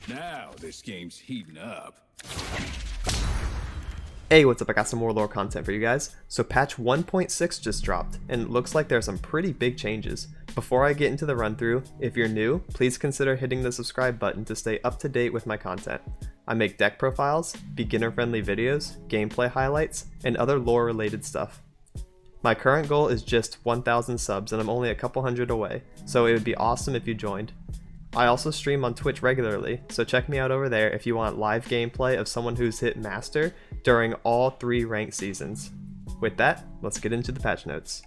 Now this game's heating up. Hey, what's up? I got some more lore content for you guys. So patch 1.6 just dropped, and it looks like there are some pretty big changes. Before I get into the run through, if you're new, please consider hitting the subscribe button to stay up to date with my content. I make deck profiles, beginner friendly videos, gameplay highlights, and other lore related stuff. My current goal is just 1,000 subs and I'm only a couple hundred away, so it would be awesome if you joined. I also stream on Twitch regularly, so check me out over there if you want live gameplay of someone who's hit Master during all 3 ranked seasons. With that, let's get into the patch notes.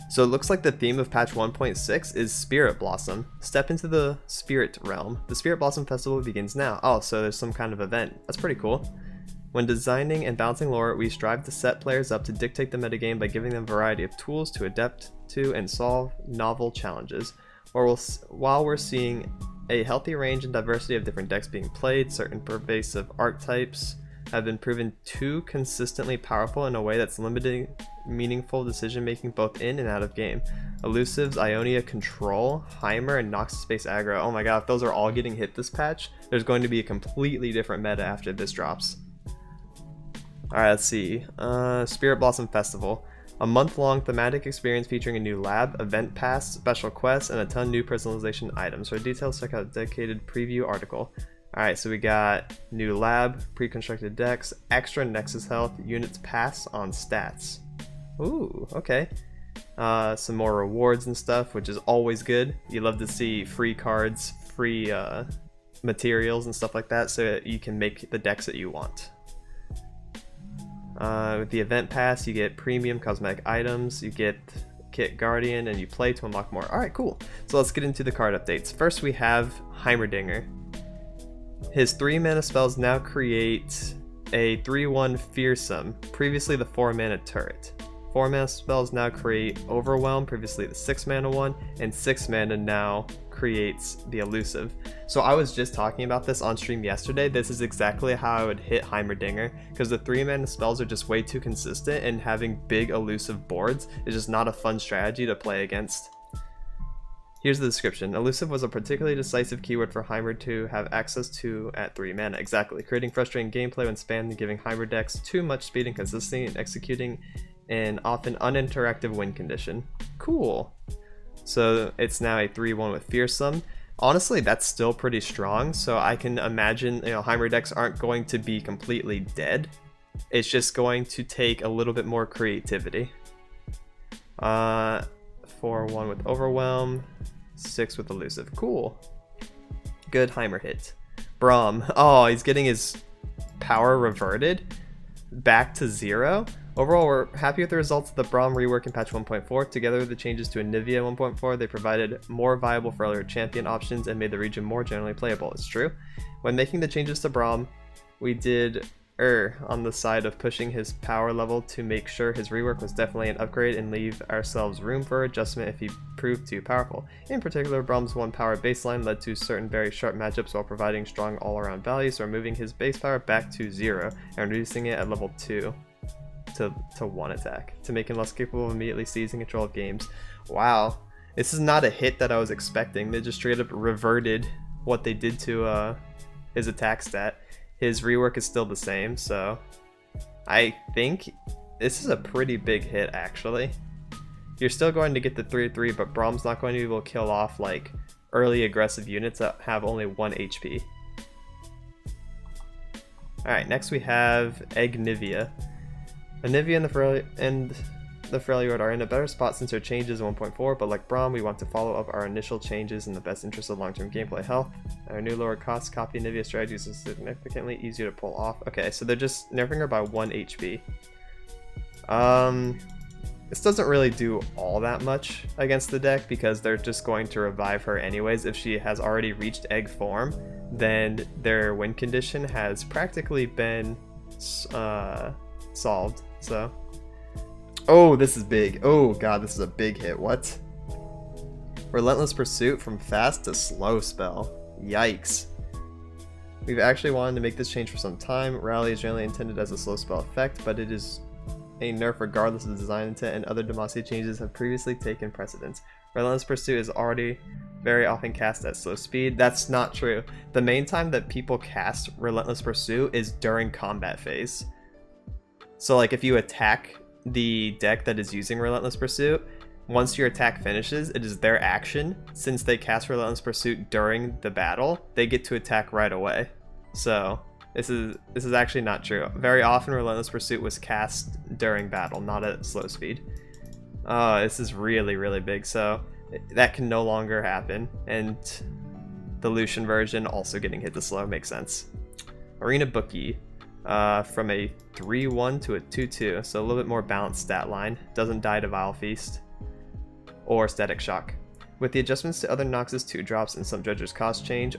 So it looks like the theme of patch 1.6 is Spirit Blossom. Step into the Spirit Realm. The Spirit Blossom Festival begins now. Oh, so there's some kind of event. That's pretty cool. When designing and balancing lore, we strive to set players up to dictate the metagame by giving them a variety of tools to adapt to and solve novel challenges. While we're seeing a healthy range and diversity of different decks being played, certain pervasive archetypes have been proven too consistently powerful in a way that's limiting meaningful decision making both in and out of game. Elusives, Ionia Control, Heimer, and Noxus Space Aggro. Oh my god, if those are all getting hit this patch, there's going to be a completely different meta after this drops. Alright, let's see. Spirit Blossom Festival. A month-long thematic experience featuring a new lab, event pass, special quests, and a ton of new personalization items. For details, check out a dedicated preview article. Alright, so we got new lab, pre-constructed decks, extra Nexus health, units pass on stats. Ooh, okay. Some more rewards and stuff, which is always good. You love to see free cards, free materials and stuff like that, so that you can make the decks that you want. With the event pass, you get premium cosmetic items, you get Kit Guardian, and you play to unlock more. Alright, cool. So let's get into the card updates. First we have Heimerdinger. His 3 mana spells now create a 3/1 Fearsome, previously the 4 mana turret. 4 mana spells now create Overwhelm, previously the 6 mana one, and 6 mana now creates the Elusive. So I was just talking about this on stream yesterday. This is exactly how I would hit Heimerdinger, because the 3 mana spells are just way too consistent, and having big elusive boards is just not a fun strategy to play against. Here's the description. Elusive was a particularly decisive keyword for Heimer to have access to at 3 mana. Exactly. Creating frustrating gameplay when spammed and giving Heimer decks too much speed and consistency and executing an often uninteractive win condition. Cool. So it's now a 3/1 with Fearsome. Honestly, that's still pretty strong, so I can imagine, Heimer decks aren't going to be completely dead. It's just going to take a little bit more creativity. 4/1 with Overwhelm, 6 with Elusive. Cool. Good Heimer hit. Braum. Oh, he's getting his power reverted back to 0. Overall, we're happy with the results of the Braum rework in patch 1.4. Together with the changes to Anivia 1.4, they provided more viable for earlier champion options and made the region more generally playable. It's true. When making the changes to Braum, we did err on the side of pushing his power level to make sure his rework was definitely an upgrade and leave ourselves room for adjustment if he proved too powerful. In particular, Braum's 1 power baseline led to certain very sharp matchups while providing strong all-around value, so we're moving his base power back to 0 and reducing it at level 2 to 1 attack to make him less capable of immediately seizing control of games. Wow, this is not a hit that I was expecting. They just straight up reverted what they did to his attack stat. His rework is still the same, so I think this is a pretty big hit actually. You're still going to get the 3/3, but Braum's not going to be able to kill off like early aggressive units that have only 1 HP. Alright, next we have Anivia. Anivia and the Freljord are in a better spot since their changes in 1.4, but like Braum, we want to follow up our initial changes in the best interest of long-term gameplay health. Our new lower cost copy Anivia strategies is significantly easier to pull off. Okay, so they're just nerfing her by 1 HP. This doesn't really do all that much against the deck because they're just going to revive her anyways. If she has already reached egg form, then their win condition has practically been solved. So, oh, this is big. Oh god, this is a big hit. What? Relentless Pursuit from fast to slow spell. Yikes. We've actually wanted to make this change for some time. Rally is generally intended as a slow spell effect, but it is a nerf regardless of the design intent, and other Demacia changes have previously taken precedence. Relentless Pursuit is already very often cast at slow speed. That's not true. The main time that people cast Relentless Pursuit is during combat phase. So like if you attack the deck that is using Relentless Pursuit, once your attack finishes, it is their action. Since they cast Relentless Pursuit during the battle, they get to attack right away. So this is actually not true. Very often Relentless Pursuit was cast during battle, not at slow speed. This is really, really big, so that can no longer happen. And the Lucian version also getting hit to slow makes sense. Arena Bookie, from a 3-1 to a 2-2, so a little bit more balanced stat line. Doesn't die to Vile Feast or Static Shock. With the adjustments to other Noxus 2-drops and some Dredger's cost change,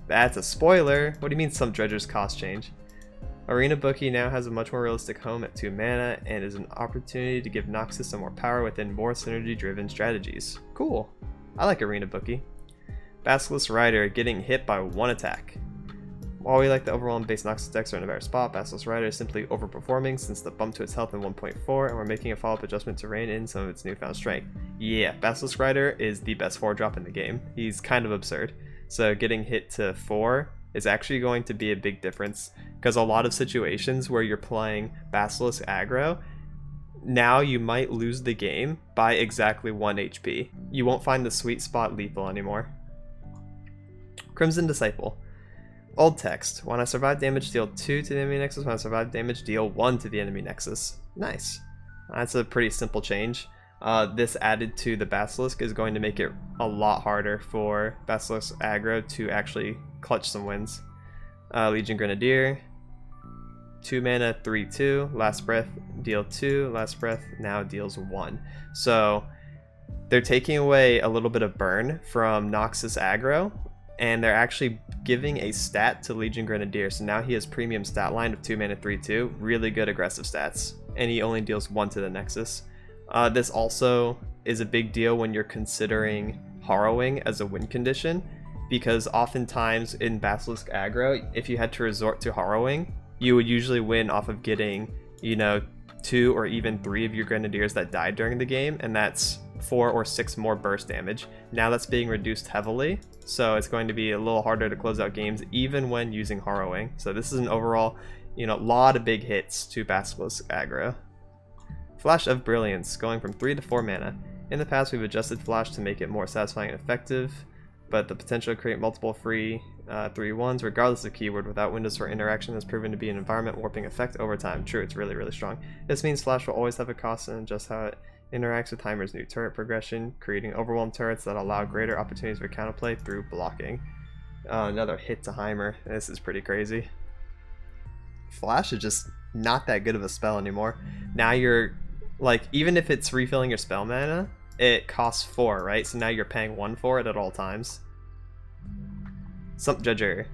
that's a spoiler! What do you mean some Dredger's cost change? Arena Bookie now has a much more realistic home at 2 mana and is an opportunity to give Noxus some more power within more synergy-driven strategies. Cool. I like Arena Bookie. Basilisk Rider getting hit by 1 attack. While we like the overall base Noxus decks are in a better spot, Basilisk Rider is simply overperforming since the bump to its health in 1.4, and we're making a follow-up adjustment to rein in some of its newfound strength. Yeah, Basilisk Rider is the best 4-drop in the game. He's kind of absurd. So getting hit to 4 is actually going to be a big difference, because a lot of situations where you're playing Basilisk aggro, now you might lose the game by exactly 1 HP. You won't find the sweet spot lethal anymore. Crimson Disciple. Old text. When I survive damage, deal 2 to the enemy nexus. When I survive damage, deal 1 to the enemy nexus. Nice. That's a pretty simple change. This added to the Basilisk is going to make it a lot harder for Basilisk aggro to actually clutch some wins. Legion Grenadier, 2 mana, 3/2, last breath, deal 2, last breath now deals 1. So they're taking away a little bit of burn from Noxus aggro, and they're actually giving a stat to Legion Grenadier. So now he has premium stat line of 2 mana, 3/2, really good aggressive stats, and he only deals 1 to the Nexus. This also is a big deal when you're considering Harrowing as a win condition, because oftentimes in Basilisk aggro, if you had to resort to Harrowing, you would usually win off of getting, 2 or even 3 of your Grenadiers that died during the game, and that's 4 or 6 more burst damage. Now that's being reduced heavily, so it's going to be a little harder to close out games even when using Harrowing. So this is an overall, lot of big hits to Basilisk aggro. Flash of Brilliance, going from 3 to 4 mana. In the past, we've adjusted Flash to make it more satisfying and effective, but the potential to create multiple free 3/1s, regardless of keyword, without windows for interaction, has proven to be an environment warping effect over time. True, it's really, really strong. This means Flash will always have a cost and just how it interacts with Heimer's new turret progression, creating overwhelmed turrets that allow greater opportunities for counterplay through blocking. Another hit to Heimer. This is pretty crazy. Flash is just not that good of a spell anymore. Now you're, even if it's refilling your spell mana, it costs 4, right? So now you're paying 1 for it at all times. Sump Judger.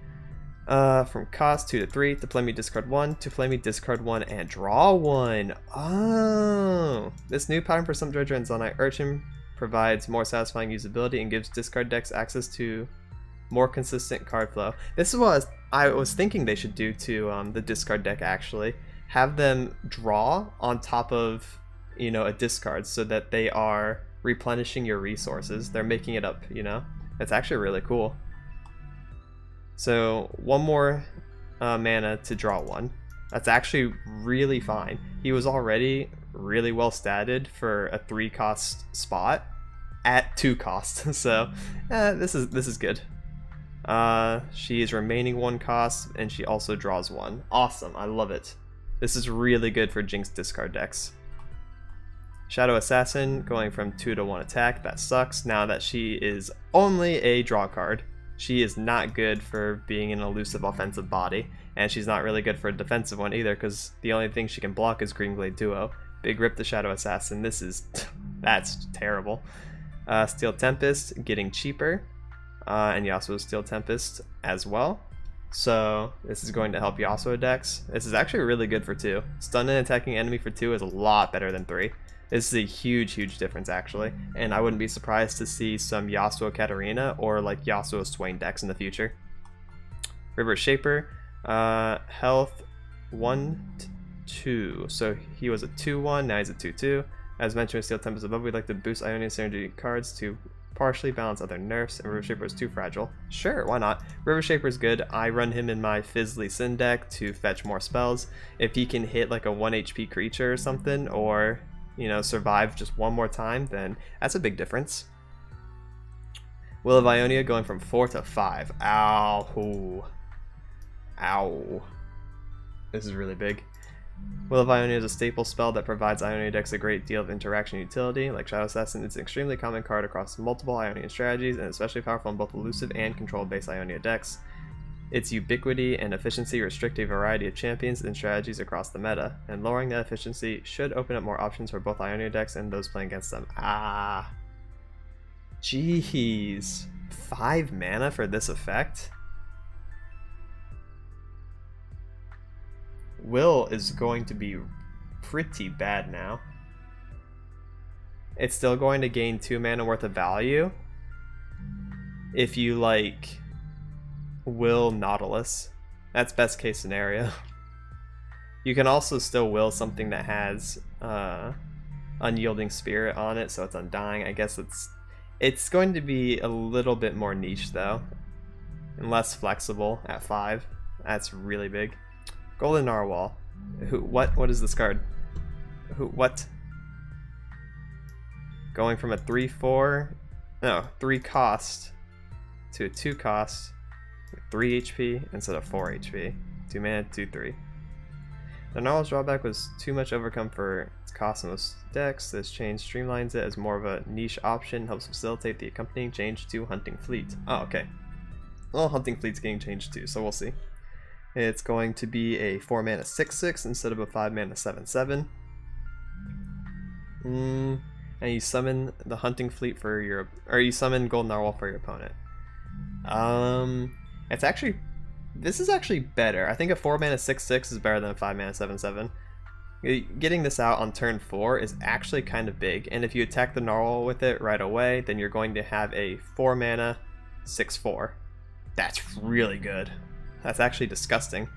From cost 2 to 3, to play me discard 1, to play me discard 1 and draw 1. Oh! This new pattern for Sump Judger and Zelnite Urchin provides more satisfying usability and gives discard decks access to more consistent card flow. This is what I was thinking they should do to the discard deck, actually. Have them draw on top of, a discard, so that they are replenishing your resources. They're making it up, It's actually really cool. So 1 more mana to draw 1. That's actually really fine. He was already really well statted for a 3-cost spot at 2 cost. So this is good. She is remaining 1 cost, and she also draws 1. Awesome, I love it. This is really good for Jinx discard decks. Shadow Assassin, going from 2 to 1 attack. That sucks now that she is only a draw card. She is not good for being an elusive offensive body, and she's not really good for a defensive one either, because the only thing she can block is Greenglade Duo. Big rip to Shadow Assassin. That's terrible. Steel Tempest getting cheaper, and Yasuo's Steel Tempest as well. So this is going to help Yasuo decks. This is actually really good for 2. Stun an attacking enemy for 2 is a lot better than 3. This is a huge difference, actually, and I wouldn't be surprised to see some Yasuo Katarina or Yasuo Swain decks in the future. River Shaper, health 1-2, so he was a 2-1, now he's a 2-2. As mentioned with Steel Tempest above, we'd like to boost Ionian Synergy cards to partially balance other nerfs, and River Shaper is too fragile. Sure, why not? River Shaper is good. I run him in my Fizzly Sin deck to fetch more spells. If he can hit like a 1 HP creature or something, or, you know, survive just one more time, then that's a big difference. Will of Ionia going from 4 to 5. Ow. Ooh. Ow. This is really big. Will of Ionia is a staple spell that provides Ionia decks a great deal of interaction utility. Like Shadow Assassin, it's an extremely common card across multiple Ionian strategies, and especially powerful in both elusive and control-based Ionia decks. Its ubiquity and efficiency restrict a variety of champions and strategies across the meta, and lowering that efficiency should open up more options for both Ionia decks and those playing against them. Ah. Jeez. 5 mana for this effect? Will is going to be pretty bad now. It's still going to gain 2 mana worth of value if you like will Nautilus. That's best case scenario. You can also still will something that has Unyielding Spirit on it, so it's Undying. I guess it's going to be a little bit more niche though, and less flexible at 5. That's really big. Golden Narwhal. What is this card? What? Going from a 3 cost to a 2 cost, 3 HP instead of 4 HP. 2 mana, 2/3. The Narwhal's drawback was too much overcome for its cost in most decks. This change streamlines it as more of a niche option, helps facilitate the accompanying change to Hunting Fleet. Oh, okay. Well, Hunting Fleet's getting changed too, so we'll see. It's going to be a 4 mana 6/6 instead of a 5 mana 7/7. And you summon the Hunting Fleet for your, or you summon Golden Narwhal for your opponent. This is actually better. I think a 4 mana 6/6 is better than a 5 mana 7/7. Getting this out on turn 4 is actually kind of big, and if you attack the Narwhal with it right away, then you're going to have a 4 mana 6/4. That's really good. That's actually disgusting.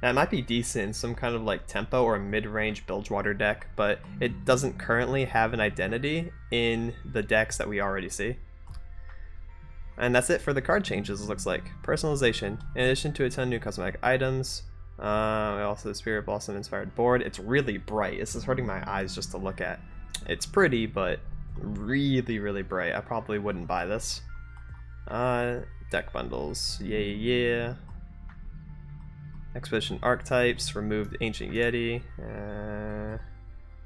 That might be decent in some kind of like tempo or mid-range Bilgewater deck, but it doesn't currently have an identity in the decks that we already see. And that's it for the card changes, it looks like. Personalization. In addition to a ton of new cosmetic items, we also have the Spirit Blossom inspired board. It's really bright. This is hurting my eyes just to look at. It's pretty, but really, really bright. I probably wouldn't buy this. Deck bundles. Yeah. Expedition archetypes. Removed Ancient Yeti.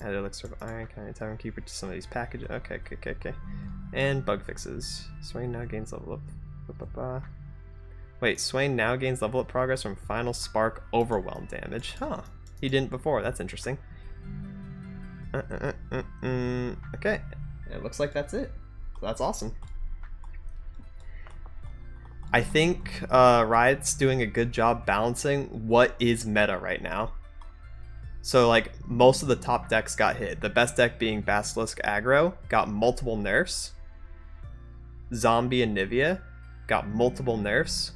Added Elixir of Iron. Kind of Tavern Keeper to some of these packages. Okay. And bug fixes. Swain now gains level up. Wait, Swain now gains level up progress from Final Spark Overwhelm damage. Huh. He didn't before. That's interesting. Okay. It looks like that's it. That's awesome. I think Riot's doing a good job balancing what is meta right now. So like most of the top decks got hit. The best deck being Basilisk Aggro got multiple nerfs. Zombie and Nivea got multiple nerfs.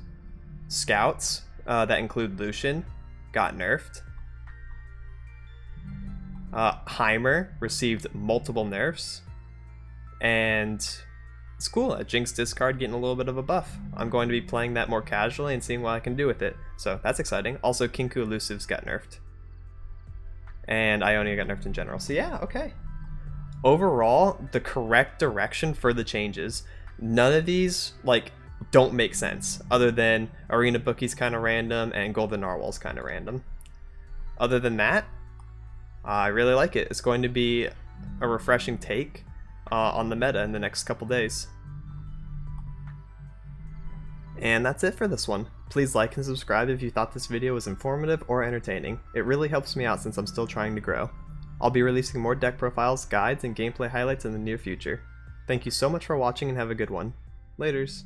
Scouts that include Lucian got nerfed. Heimer received multiple nerfs. And it's cool. Jinx Discard getting a little bit of a buff. I'm going to be playing that more casually and seeing what I can do with it. So that's exciting. Also, Kinku Elusives got nerfed. And Ionia got nerfed in general. So yeah, okay. Overall, the correct direction for the changes. None of these, like, don't make sense. Other than Arena Bookie's kind of random and Golden Narwhal's kind of random. Other than that, I really like it. It's going to be a refreshing take on the meta in the next couple days. And that's it for this one. Please like and subscribe if you thought this video was informative or entertaining. It really helps me out since I'm still trying to grow. I'll be releasing more deck profiles, guides, and gameplay highlights in the near future. Thank you so much for watching and have a good one. Laters.